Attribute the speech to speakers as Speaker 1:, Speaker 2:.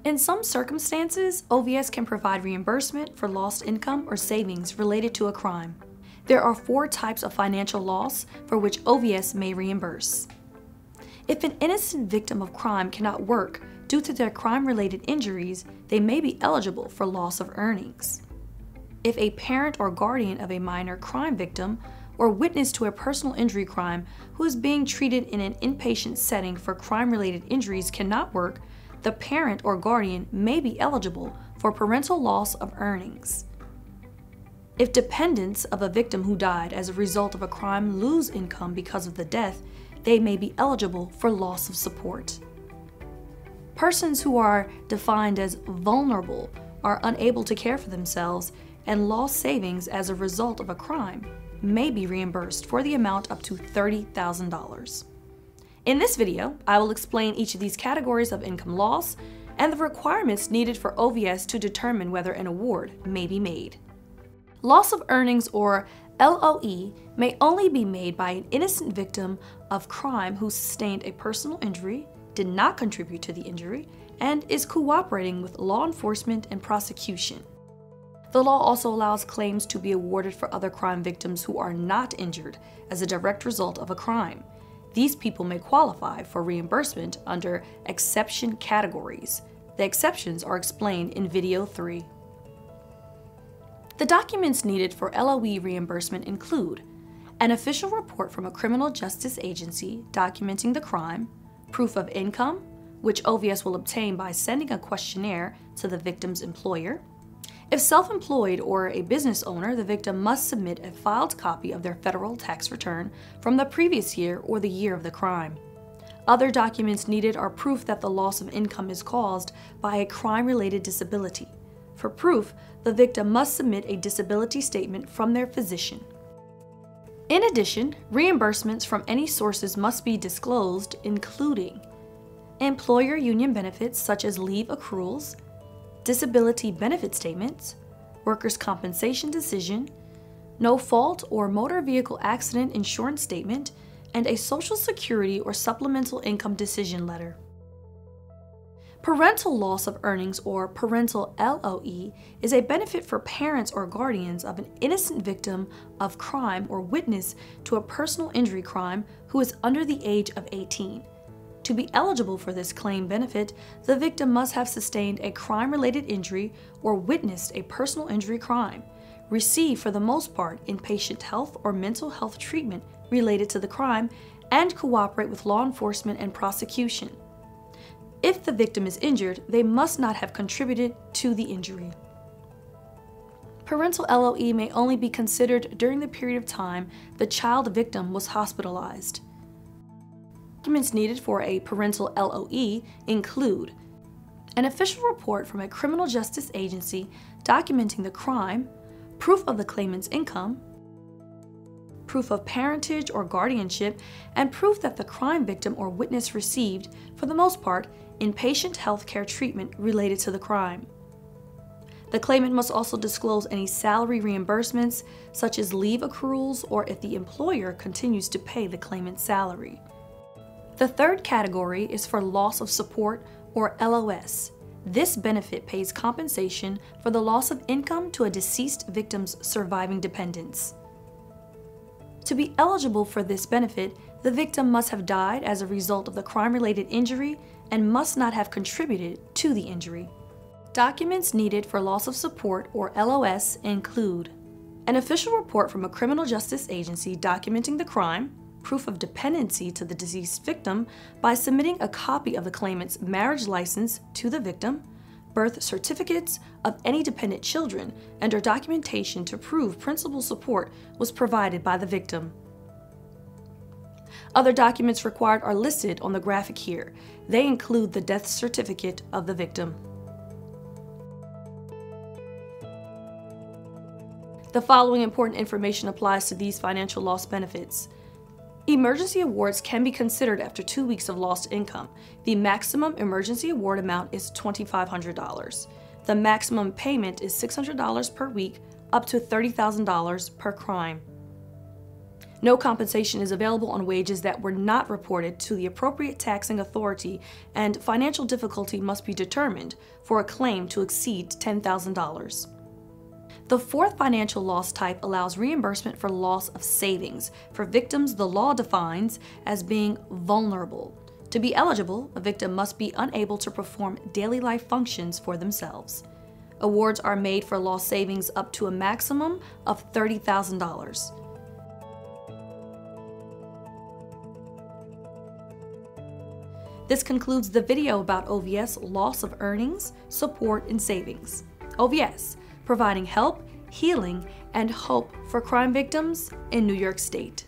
Speaker 1: In some circumstances, OVS can provide reimbursement for lost income or savings related to a crime. There are 4 types of financial loss for which OVS may reimburse. If an innocent victim of crime cannot work due to their crime-related injuries, they may be eligible for loss of earnings. If a parent or guardian of a minor crime victim or witness to a personal injury crime who is being treated in an inpatient setting for crime-related injuries cannot work, the parent or guardian may be eligible for parental loss of earnings. If dependents of a victim who died as a result of a crime lose income because of the death, they may be eligible for loss of support. Persons who are defined as vulnerable are unable to care for themselves and lost savings as a result of a crime may be reimbursed for the amount up to $30,000. In this video, I will explain each of these categories of income loss and the requirements needed for OVS to determine whether an award may be made. Loss of earnings, or LOE, may only be made by an innocent victim of crime who sustained a personal injury, did not contribute to the injury, and is cooperating with law enforcement and prosecution. The law also allows claims to be awarded for other crime victims who are not injured as a direct result of a crime. These people may qualify for reimbursement under exception categories. The exceptions are explained in video 3. The documents needed for LOE reimbursement include an official report from a criminal justice agency documenting the crime, proof of income, which OVS will obtain by sending a questionnaire to the victim's employer. If self-employed or a business owner, the victim must submit a filed copy of their federal tax return from the previous year or the year of the crime. Other documents needed are proof that the loss of income is caused by a crime-related disability. For proof, the victim must submit a disability statement from their physician. In addition, reimbursements from any sources must be disclosed, including employer union benefits such as leave accruals, disability benefit statements, workers' compensation decision, no fault or motor vehicle accident insurance statement, and a Social Security or supplemental income decision letter. Parental loss of earnings, or parental LOE, is a benefit for parents or guardians of an innocent victim of crime or witness to a personal injury crime who is under the age of 18. To be eligible for this claim benefit, the victim must have sustained a crime-related injury or witnessed a personal injury crime, receive for the most part inpatient health or mental health treatment related to the crime, and cooperate with law enforcement and prosecution. If the victim is injured, they must not have contributed to the injury. Parental LOE may only be considered during the period of time the child victim was hospitalized. Documents needed for a parental LOE include an official report from a criminal justice agency documenting the crime, proof of the claimant's income, proof of parentage or guardianship, and proof that the crime victim or witness received, for the most part, inpatient health care treatment related to the crime. The claimant must also disclose any salary reimbursements, such as leave accruals, or if the employer continues to pay the claimant's salary. The third category is for loss of support, or LOS. This benefit pays compensation for the loss of income to a deceased victim's surviving dependents. To be eligible for this benefit, the victim must have died as a result of the crime-related injury and must not have contributed to the injury. Documents needed for loss of support, or LOS, include an official report from a criminal justice agency documenting the crime, proof of dependency to the deceased victim by submitting a copy of the claimant's marriage license to the victim, birth certificates of any dependent children, and or documentation to prove principal support was provided by the victim. Other documents required are listed on the graphic here. They include the death certificate of the victim. The following important information applies to these financial loss benefits. Emergency awards can be considered after 2 weeks of lost income. The maximum emergency award amount is $2,500. The maximum payment is $600 per week, up to $30,000 per crime. No compensation is available on wages that were not reported to the appropriate taxing authority, and financial difficulty must be determined for a claim to exceed $10,000. The fourth financial loss type allows reimbursement for loss of savings for victims the law defines as being vulnerable. To be eligible, a victim must be unable to perform daily life functions for themselves. Awards are made for lost savings up to a maximum of $30,000. This concludes the video about OVS loss of earnings, support, and savings. OVS, providing help, healing, and hope for crime victims in New York State.